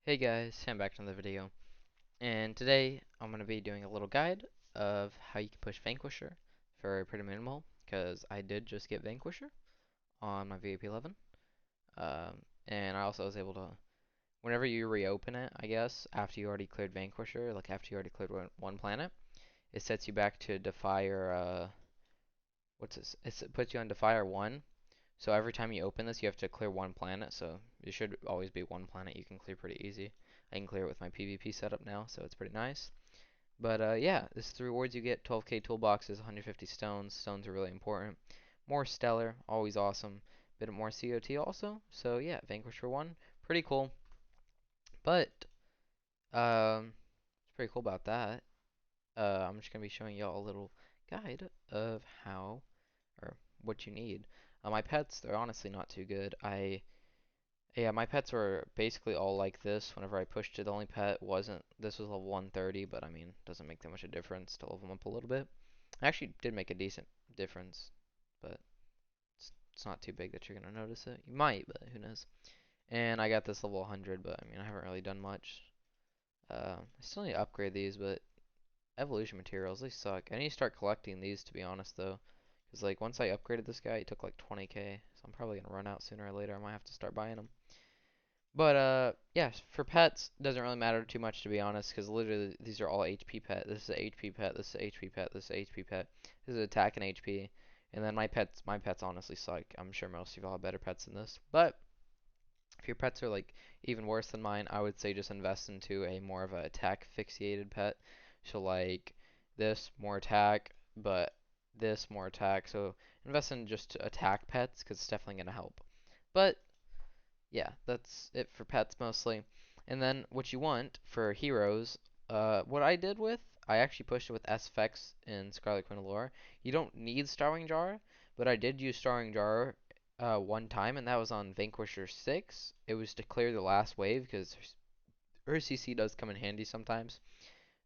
Hey guys, I'm back to another video, and today I'm going to be doing a little guide of how you can push Vanquisher for pretty minimal, because I did just get Vanquisher on my VIP 11, and I also was able to, whenever you reopen it, I guess, after you already cleared Vanquisher, like after you already cleared one planet, it sets you back to Defier, what's this? It puts you on Defier 1, so every time you open this, you have to clear one planet, so it should always be one planet you can clear pretty easy. I can clear it with my PvP setup now, so it's pretty nice. But yeah, this is the rewards you get: 12k toolboxes, 150 stones. Stones are really important. More stellar, always awesome. Bit more COT also. So yeah, Vanquisher 1, pretty cool. But it's pretty cool about that. I'm just gonna be showing y'all a little guide of how or what you need. My pets, they're honestly not too good. Yeah, my pets were basically all like this. Whenever I pushed it, the only pet wasn't. This was level 130, but I mean, doesn't make that much a difference to level them up a little bit. I actually did make a decent difference, but it's not too big that you're gonna notice it. You might, but who knows. And I got this level 100, but I mean, I haven't really done much. I still need to upgrade these, but evolution materials, they suck. I need to start collecting these, to be honest, though. Because, like, once I upgraded this guy, it took like 20k, so I'm probably gonna run out sooner or later. I might have to start buying them. But yeah, for pets, doesn't really matter too much to be honest, because literally these are all HP pet. This is a HP pet. This is a HP pet. This is a HP pet. This is attack and HP. And then my pets honestly suck. I'm sure most of y'all have better pets than this. But if your pets are like even worse than mine, I would say just invest into a more of a attack fixated pet. So like this more attack, but this more attack. So invest in just attack pets, because it's definitely gonna help. But yeah, that's it for pets mostly. And then what you want for heroes, what I did with, I actually pushed it with SFX in Scarlet Queen Allure. You don't need Starwing Jar, but I did use Starwing Jar one time, and that was on Vanquisher 6. It was to clear the last wave, because her CC does come in handy sometimes.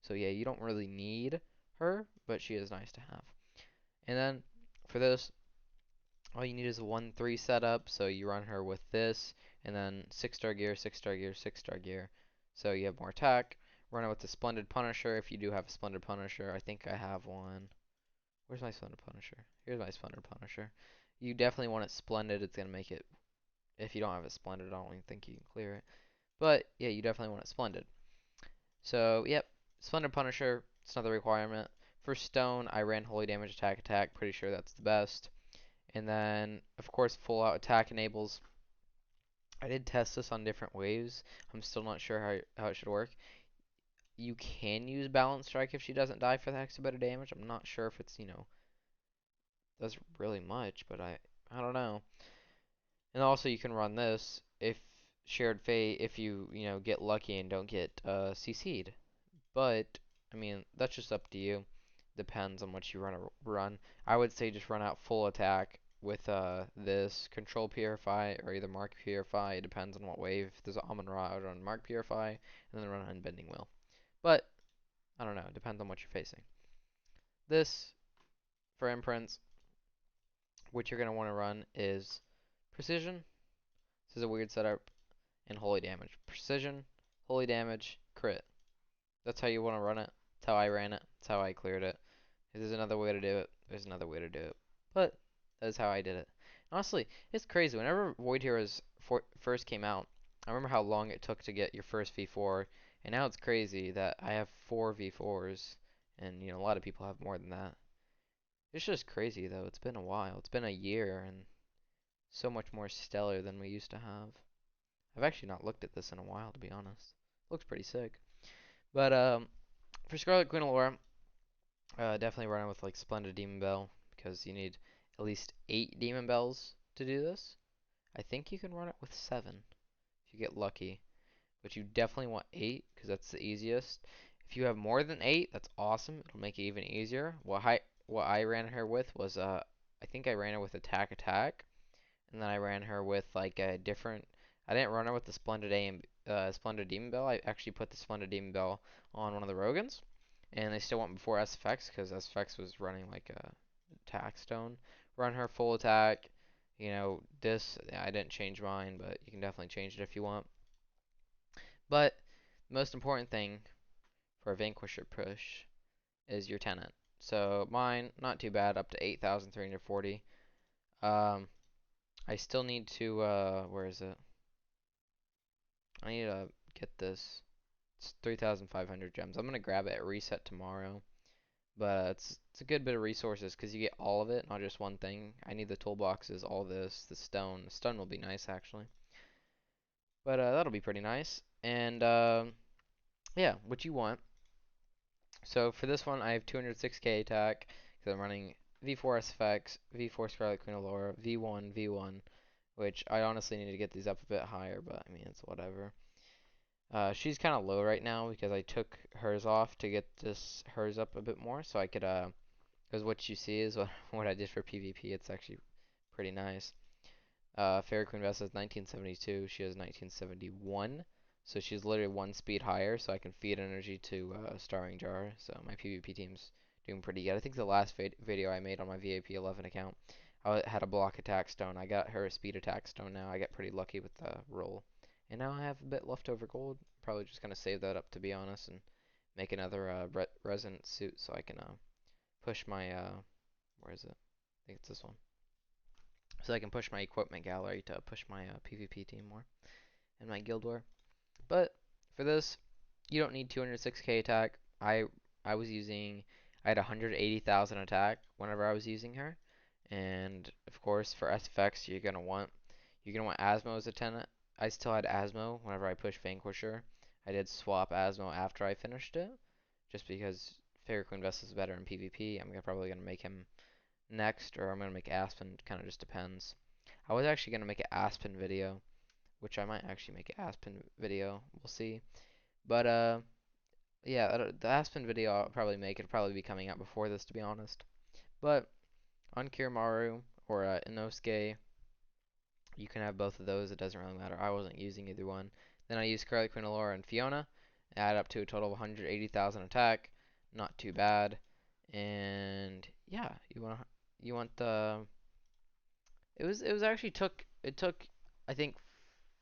So yeah, you don't really need her, but she is nice to have. And then for this, all you need is a 1-3 setup, so you run her with this, and then 6-star gear, 6-star gear, 6-star gear. So you have more attack. Run it with the Splendid Punisher if you do have a Splendid Punisher. I think I have one. Where's my Splendid Punisher? Here's my Splendid Punisher. You definitely want it Splendid. It's going to make it, if you don't have it Splendid, I don't even think you can clear it. But yeah, you definitely want it Splendid. So yep, Splendid Punisher, it's another requirement. For Stone, I ran Holy Damage Attack Attack. Pretty sure that's the best. And then, of course, full out attack enables. I did test this on different waves. I'm still not sure how it should work. You can use Balance Strike if she doesn't die for the extra bit of damage. I'm not sure if it's, does really much, but I don't know. And also you can run this if Shared Fate, if you get lucky and don't get CC'd. But, I mean, that's just up to you. Depends on what you run. I would say just run out full attack with this Control Purify or either Mark Purify. It depends on what wave. If there's Almond Rod, run Mark Purify, and then run Unbending Will. But, I don't know. It depends on what you're facing. This, for Imprints, what you're going to want to run is Precision. This is a weird setup. And Holy Damage. Precision, Holy Damage, Crit. That's how you want to run it. That's how I ran it. That's how I cleared it. If there's another way to do it, there's another way to do it. But that is how I did it. Honestly, it's crazy. Whenever Void Heroes first came out, I remember how long it took to get your first V4, and now it's crazy that I have 4 V4s, and a lot of people have more than that. It's just crazy though. It's been a while. It's been a year, and so much more stellar than we used to have. I've actually not looked at this in a while, to be honest. Looks pretty sick. But for Scarlet Queen Laura, definitely run it with like Splendid Demon Bell, because you need at least 8 Demon Bells to do this. I think you can run it with 7 if you get lucky, but you definitely want 8 because that's the easiest. If you have more than 8, that's awesome. It'll make it even easier. What I ran her with was I think I ran her with Attack Attack, and then I ran her with like a different. I didn't run her with the Splendid Demon Bell. I actually put the Splendid Demon Bell on one of the Rogans, and they still went before SFX because SFX was running like a attack stone. Run her full attack. This I didn't change mine, but you can definitely change it if you want. But the most important thing for a Vanquisher push is your Tenant. So mine, not too bad, up to 8,340. Um, I still need to, where is it? I need to get this. It's 3,500 gems. I'm gonna grab it at reset tomorrow. But it's a good bit of resources because you get all of it, not just one thing. I need the toolboxes, all this, the stone. The stone will be nice actually. But that'll be pretty nice. And yeah, what you want. So for this one, I have 206k attack because I'm running V4 SFX, V4 Scarlet Queen Allura, V1, V1, which I honestly need to get these up a bit higher, but I mean, it's whatever. She's kind of low right now because I took hers off to get this hers up a bit more so I could because what you see is what I did for PvP. It's actually pretty nice. Fairy Queen Vesta is 1972. She has 1971. So she's literally one speed higher, so I can feed energy to Starring Jar. So my PvP team's doing pretty good. I think the last video I made on my VAP 11 account, I had a block attack stone. I got her a speed attack stone now. I got pretty lucky with the roll. And now I have a bit leftover gold. Probably just going to save that up, to be honest, and make another resonant suit so I can push my, where is it? I think it's this one. So I can push my equipment gallery to push my PvP team more and my guild war. But for this, you don't need 206k attack. I was using I had 180,000 attack whenever I was using her, and of course for SFX you're gonna want Asmo as a tenant. I still had Asmo whenever I pushed Vanquisher. I did swap Asmo after I finished it, just because Fairy Queen Vest is better in PvP. Probably gonna make him next, or I'm gonna make Aspen. Kind of just depends. I was actually gonna make an Aspen video, which I might actually make an Aspen video. We'll see. But yeah, the Aspen video I'll probably make. It'll probably be coming out before this, to be honest. But on Kiramaru or Inosuke, you can have both of those. It doesn't really matter. I wasn't using either one. Then I used Scarlet Queen Allura and Fiona. Add up to a total of 180,000 attack. Not too bad. And yeah, you want the it was actually took I think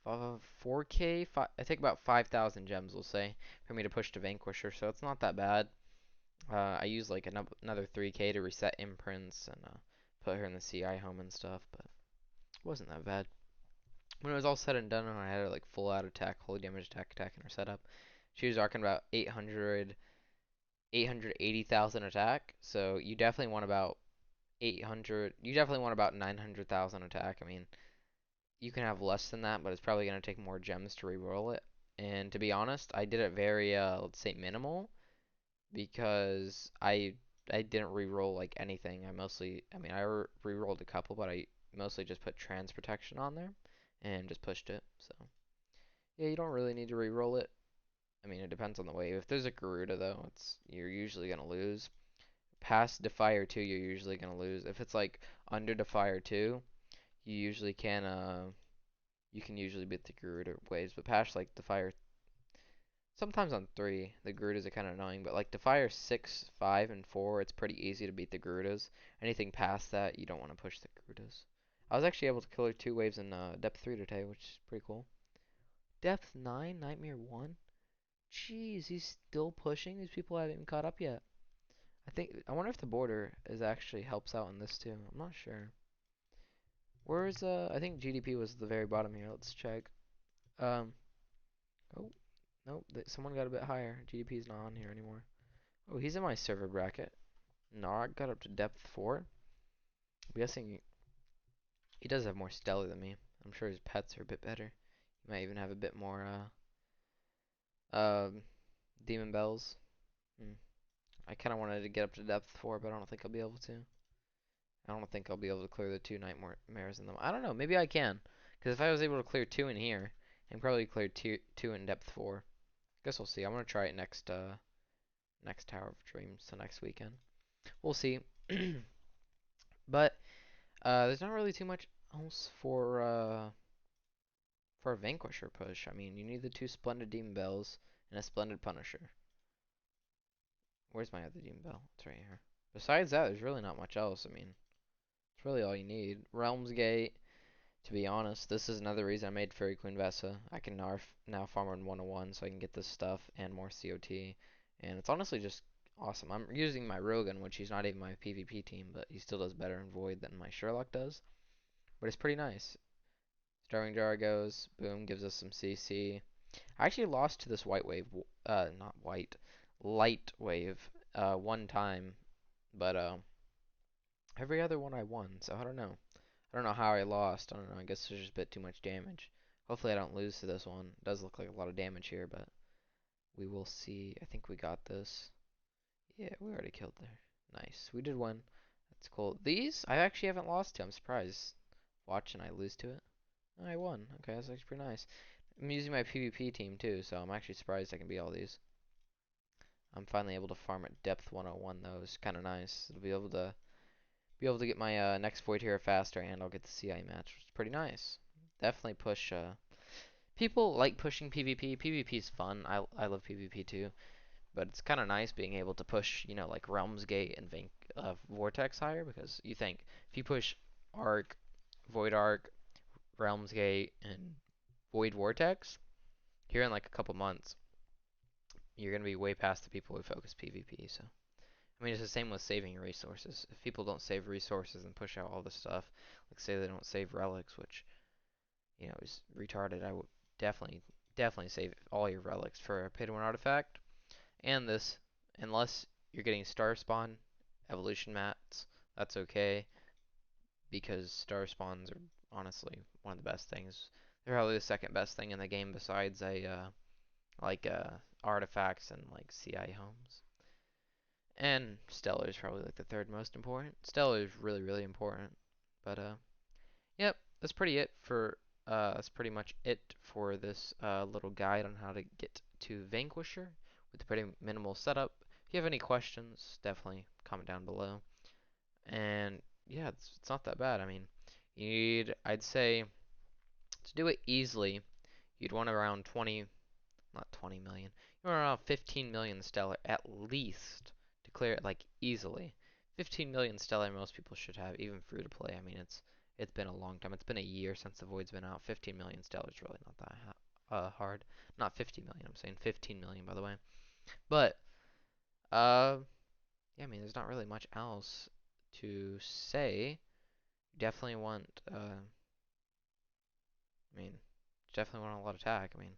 4k I think about 5,000 gems we'll say for me to push to Vanquisher, so it's not that bad. I used like another 3k to reset Imprints and put her in the CI home and stuff, but it wasn't that bad. When it was all said and done and I had her like full out attack, holy damage attack in her setup, she was arcing about 880,000 attack, so you definitely want about 800, you definitely want about 900,000 attack. I mean, you can have less than that, but it's probably going to take more gems to re-roll it. And to be honest, I did it very, let's say minimal, because I didn't re-roll like anything. I mean, I re-rolled a couple, but I mostly just put trans protection on there and just pushed it. So yeah, you don't really need to re-roll it. I mean, it depends on the wave. If there's a Garuda though, you're usually gonna lose. Past Defier 2, you're usually gonna lose. If it's like under Defier 2, you usually you can usually beat the Garuda waves, but past like Defier, sometimes on 3, the Garudas are kind of annoying, but like Defier 6, 5, and 4, it's pretty easy to beat the Garudas. Anything past that, you don't want to push the Garudas. I was actually able to kill her 2 waves in Depth 3 today, which is pretty cool. Depth 9, Nightmare 1? Jeez, he's still pushing? These people haven't even caught up yet. I wonder if the border is actually helps out in this too. I'm not sure. Where's I think GDP was the very bottom here. Let's check. Um oh, nope, someone got a bit higher. GDP is not on here anymore. Oh, he's in my server bracket. Nog got up to depth 4. I'm guessing he does have more stellar than me. I'm sure his pets are a bit better. He might even have a bit more demon bells. Hmm. I kind of wanted to get up to depth 4, but I don't think I'll be able to. I don't think I'll be able to clear the 2 nightmares in them. I don't know. Maybe I can. Because if I was able to clear 2 in here, I can probably clear 2 in depth 4. Guess we'll see. I'm going to try it next Tower of Dreams, so next weekend. We'll see. But there's not really too much else for a Vanquisher push. I mean, you need the 2 Splendid Demon Bells and a Splendid Punisher. Where's my other Demon Bell? It's right here. Besides that, there's really not much else. I mean, it's really all you need. Realm's Gate. To be honest, this is another reason I made Fairy Queen Vesa. I can now farm on 101 so I can get this stuff and more COT. And it's honestly just awesome. I'm using my Rogan, which he's not even my PvP team, but he still does better in Void than my Sherlock does. But it's pretty nice. Starving Jar goes, boom, gives us some CC. I actually lost to this white wave, not white, light wave, one time, but every other one I won, so I don't know. I don't know how I lost. I don't know. I guess there's just a bit too much damage. Hopefully I don't lose to this one. It does look like a lot of damage here, but we will see. I think we got this. Yeah, we already killed there. Nice. We did win. That's cool. These, I actually haven't lost to. I'm surprised. Watch and I lose to it. Oh, I won. Okay, that's actually pretty nice. I'm using my PvP team too, so I'm actually surprised I can beat all these. I'm finally able to farm at depth 101 though. It's kind of nice. It'll be able to get my next Void Hero faster, and I'll get the CI match, which is pretty nice. Definitely push. People like pushing PvP. PvP is fun. I love PvP too, but it's kind of nice being able to push, like Realms Gate and Vortex higher, because you think if you push Arc, Void Arc, Realms Gate, and Void Vortex here in like a couple months, you're gonna be way past the people who focus PvP. So I mean, it's the same with saving your resources. If people don't save resources and push out all this stuff, like say they don't save relics, which is retarded, I would definitely save all your relics for a pay to win artifact. And this, unless you're getting star spawn evolution mats, that's okay because star spawns are honestly one of the best things. They're probably the second best thing in the game besides like artifacts and like CI homes. And Stellar is probably like the third most important. Stellar is really, really important. But yep, that's pretty much it for this little guide on how to get to Vanquisher with a pretty minimal setup. If you have any questions, definitely comment down below. And yeah, it's not that bad. I mean, I'd say to do it easily, you'd want around 20, not 20 million. You're around 15 million stellar at least to clear it like easily. 15 million stellar most people should have, even free to play. I mean, it's been a long time. It's been a year since the void's been out. 15 million stellar is really not that hard. Not 50 million. I'm saying 15 million by the way. But uh, yeah, I mean, there's not really much else to say. Definitely want I mean, definitely want a lot of attack. I mean,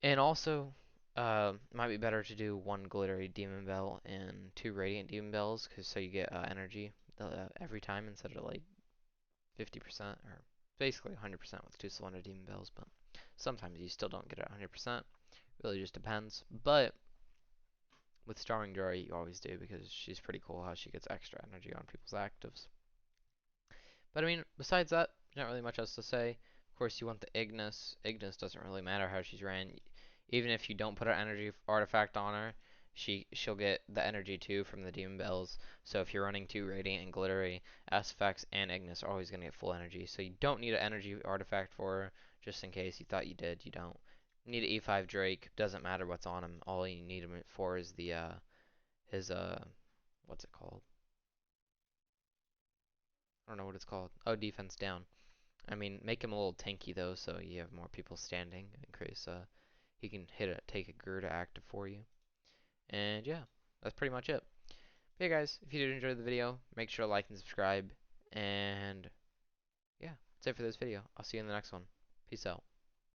and also, it might be better to do one glittery demon bell and two radiant demon bells, cause so you get energy every time instead of like 50% or basically 100% with two cylinder demon bells. But sometimes you still don't get it 100%. Really just depends. But with Starving Joy, you always do because she's pretty cool how she gets extra energy on people's actives. But I mean, besides that, not really much else to say. Of course, you want the Ignis. Ignis doesn't really matter how she's ran. Even if you don't put an energy artifact on her, she'll get the energy too from the demon bells. So if you're running two radiant and glittery, Asphyx and Ignis are always gonna get full energy. So you don't need an energy artifact for her. Just in case you thought you did, you don't. You need an E5 Drake. Doesn't matter what's on him. All you need him for is the his what's it called? I don't know what it's called. Oh, defense down. I mean, make him a little tanky though, so you have more people standing in case he can take a Gerda active for you. And yeah, that's pretty much it. But yeah, guys, if you did enjoy the video, make sure to like and subscribe. And yeah, that's it for this video. I'll see you in the next one. Peace out.